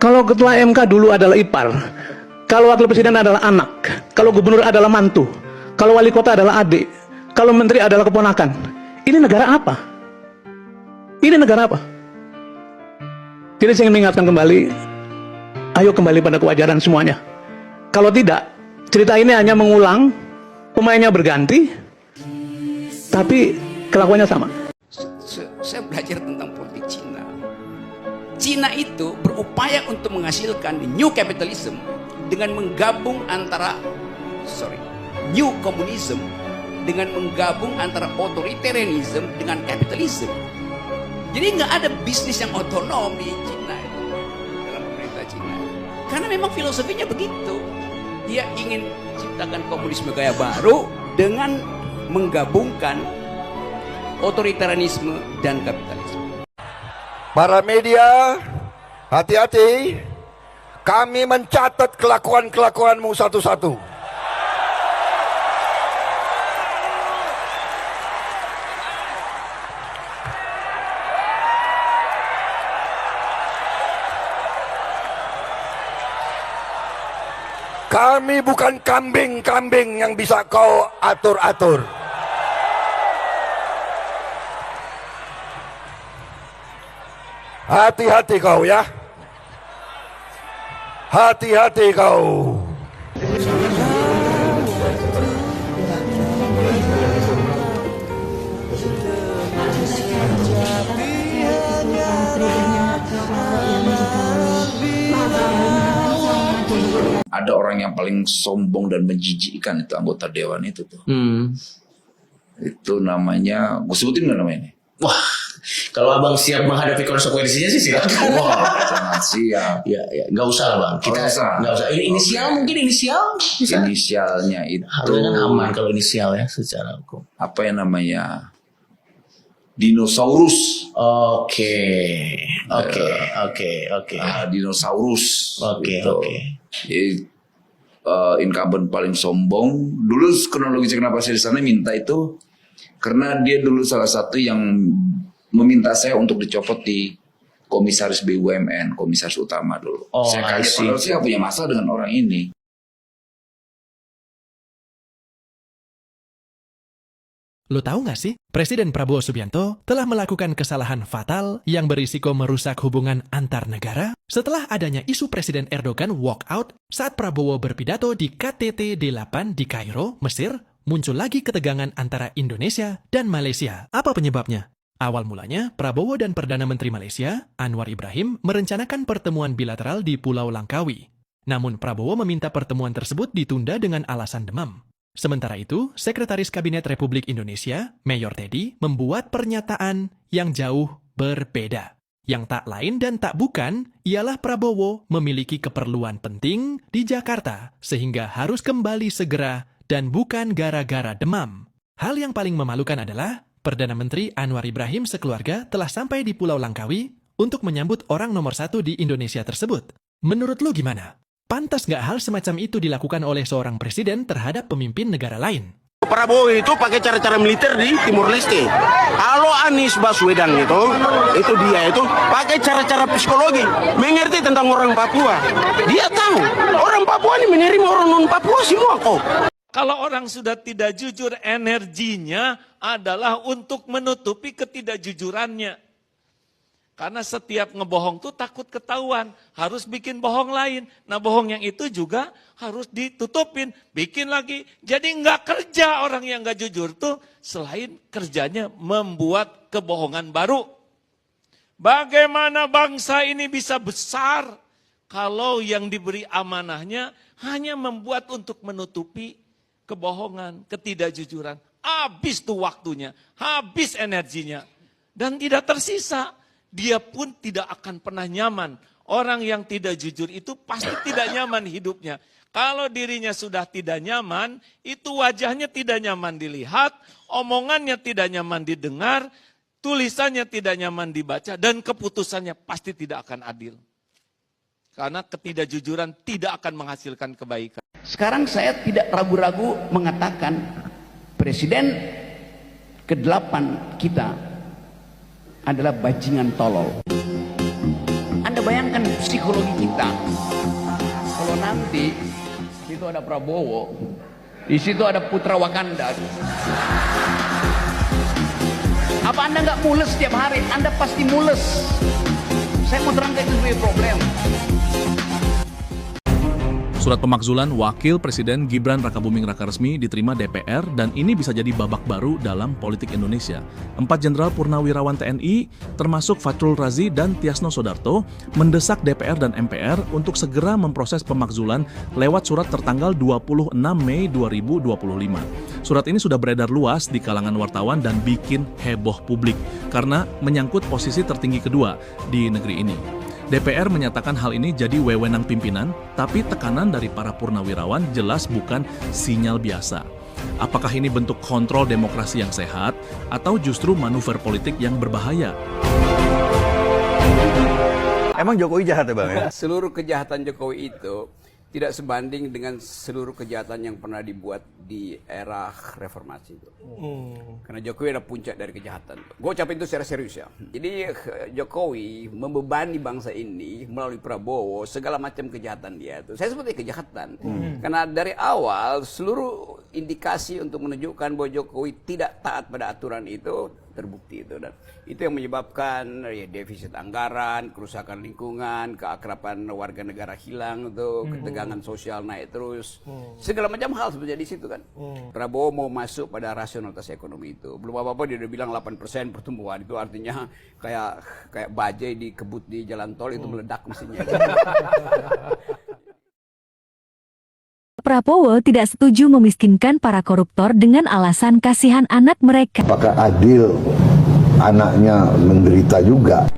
Kalau ketua MK dulu adalah ipar, kalau wakil presiden adalah anak, kalau gubernur adalah mantu, kalau wali kota adalah adik, kalau menteri adalah keponakan. Ini negara apa? Ini negara apa? Jadi saya ingin mengingatkan kembali, ayo kembali pada kewajaran semuanya. Kalau tidak, cerita ini hanya mengulang, pemainnya berganti, tapi kelakuannya sama. Saya belajar tentang politik Cina. Cina itu berupaya untuk menghasilkan new capitalism dengan menggabung antara new communism dengan menggabung antara authoritarianism dengan capitalism. Jadi nggak ada bisnis yang otonom di Cina dalam pemerintah Cina. Karena memang filosofinya begitu. Dia ingin ciptakan komunisme gaya baru dengan menggabungkan otoritarianisme dan kapitalisme. Para media, hati-hati. Kami mencatat kelakuan-kelakuanmu satu-satu. Kami bukan kambing-kambing yang bisa kau atur-atur. Hati-hati kau ya. Hati-hati kau. Ada orang yang paling sombong dan menjijikkan itu anggota dewan itu tuh. Itu namanya, gue sebutin nggak namanya ini? Wah, kalau abang siap menghadapi konsekuensinya sih silakan. Wah, sangat siap. Ya, nggak usah bang. Kita nggak usah. Ini inisial mungkin inisial. Bisa. Inisialnya itu. Harusnya kan aman kalau inisial ya secara hukum. Apa yang namanya? Dinosaurus. Oke. Dinosaurus. Oke. Jadi, incumbent paling sombong. Dulu kronologisnya kenapa saya di sana minta itu karena dia dulu salah satu yang meminta saya untuk dicopot di komisaris BUMN, komisaris utama dulu. Saya kaget padahal saya punya masalah dengan orang ini. Lo tahu nggak sih, Presiden Prabowo Subianto telah melakukan kesalahan fatal yang berisiko merusak hubungan antar negara setelah adanya isu Presiden Erdogan walk out saat Prabowo berpidato di KTT D8 di Kairo, Mesir, muncul lagi ketegangan antara Indonesia dan Malaysia. Apa penyebabnya? Awal mulanya, Prabowo dan Perdana Menteri Malaysia, Anwar Ibrahim, merencanakan pertemuan bilateral di Pulau Langkawi. Namun Prabowo meminta pertemuan tersebut ditunda dengan alasan demam. Sementara itu, Sekretaris Kabinet Republik Indonesia, Mayor Teddy, membuat pernyataan yang jauh berbeda. Yang tak lain dan tak bukan, ialah Prabowo memiliki keperluan penting di Jakarta, sehingga harus kembali segera dan bukan gara-gara demam. Hal yang paling memalukan adalah, Perdana Menteri Anwar Ibrahim sekeluarga telah sampai di Pulau Langkawi untuk menyambut orang nomor 1 di Indonesia tersebut. Menurut lu gimana? Pantas nggak hal semacam itu dilakukan oleh seorang presiden terhadap pemimpin negara lain? Prabowo itu pakai cara-cara militer di Timur Leste. Kalau Anies Baswedan itu dia itu pakai cara-cara psikologi, mengerti tentang orang Papua. Dia tahu orang Papua ini menerima orang non Papua semua kok. Kalau orang sudah tidak jujur, energinya adalah untuk menutupi ketidakjujurannya. Karena setiap ngebohong tuh takut ketahuan, harus bikin bohong lain. Nah bohong yang itu juga harus ditutupin, bikin lagi. Jadi nggak kerja orang yang nggak jujur tuh selain kerjanya membuat kebohongan baru. Bagaimana bangsa ini bisa besar kalau yang diberi amanahnya hanya membuat untuk menutupi kebohongan, ketidakjujuran. Habis tuh waktunya, habis energinya, dan tidak tersisa. Dia pun tidak akan pernah nyaman. Orang yang tidak jujur itu pasti tidak nyaman hidupnya. Kalau dirinya sudah tidak nyaman, itu wajahnya tidak nyaman dilihat, omongannya tidak nyaman didengar, tulisannya tidak nyaman dibaca, dan keputusannya pasti tidak akan adil. Karena ketidakjujuran tidak akan menghasilkan kebaikan. Sekarang saya tidak ragu-ragu mengatakan Presiden ke-8 kita adalah bajingan tolol. Anda bayangkan psikologi kita. Kalau nanti situ ada Prabowo, di situ ada Putra Wakanda. Apa Anda nggak mules setiap hari? Anda pasti mules. Saya mau terangkan itu sebagai problem. Surat pemakzulan Wakil Presiden Gibran Rakabuming Rakaresmi diterima DPR dan ini bisa jadi babak baru dalam politik Indonesia. 4 Jenderal Purnawirawan TNI, termasuk Fahrul Razi dan Tiasno Soedarto, mendesak DPR dan MPR untuk segera memproses pemakzulan lewat surat tertanggal 26 Mei 2025. Surat ini sudah beredar luas di kalangan wartawan dan bikin heboh publik karena menyangkut posisi tertinggi kedua di negeri ini. DPR menyatakan hal ini jadi wewenang pimpinan, tapi tekanan dari para purnawirawan jelas bukan sinyal biasa. Apakah ini bentuk kontrol demokrasi yang sehat, atau justru manuver politik yang berbahaya? Emang Jokowi jahat ya Bang ya? Seluruh kejahatan Jokowi itu tidak sebanding dengan seluruh kejahatan yang pernah dibuat di era reformasi itu. Karena Jokowi ada puncak dari kejahatan. Gue ucapin itu secara serius ya. Jadi Jokowi membebani bangsa ini melalui Prabowo segala macam kejahatan dia itu. Saya sebutnya kejahatan. Karena dari awal seluruh indikasi untuk menunjukkan bahwa Jokowi tidak taat pada aturan itu terbukti itu, dan itu yang menyebabkan ya, defisit anggaran, kerusakan lingkungan, keakraban warga negara hilang, itu ketegangan sosial naik terus, segala macam hal sebenarnya di situ kan. Prabowo mau masuk pada rasionalitas ekonomi itu, belum apa-apa dia udah bilang 8% pertumbuhan, itu artinya kayak bajai dikebut di jalan tol itu meledak mesinnya. Prabowo tidak setuju memiskinkan para koruptor dengan alasan kasihan anak mereka. Apakah adil anaknya menderita juga?